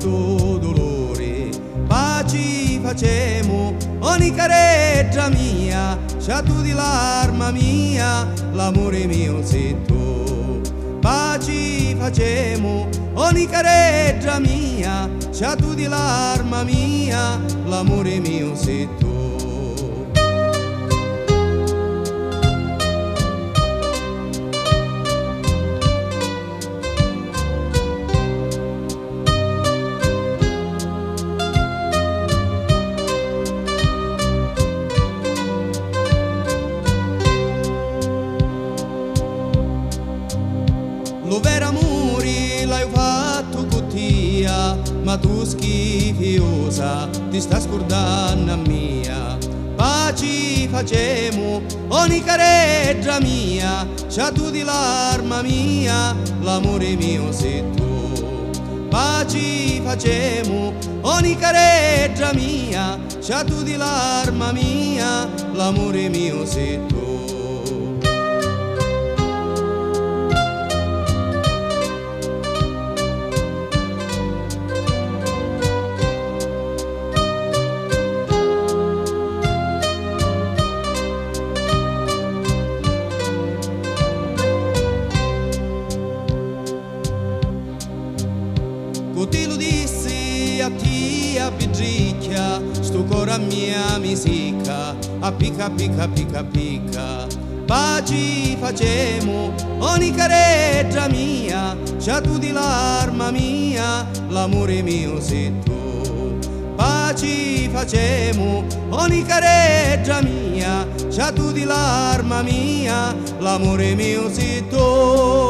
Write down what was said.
sto dolore, pace facemo, ogni careggia mia, c'ha tu di l'arma mia, l'amore mio sei tu. Pace facemo, ogni careggia mia, c'ha tu di l'arma mia, l'amore mio sei tu. Lo vero amore l'hai fatto con te, ma tu schifiosa ti sta scordando a mia. Pace facemo, ogni careggia mia, c'ha tu di l'arma mia, l'amore mio sei tu. Pace facemo, ogni careggia mia, c'ha tu di l'arma mia, l'amore mio sei tu. Ti lo dissi a te a picchia, sto cuore mia mi sicca, a picca picca picca picca. Pace facemo, ogni careggia mia, c'ha tu di l'arma mia, l'amore mio sei tu. Pace facemo, ogni careggia mia, c'ha tu di l'arma mia, l'amore mio sei tu.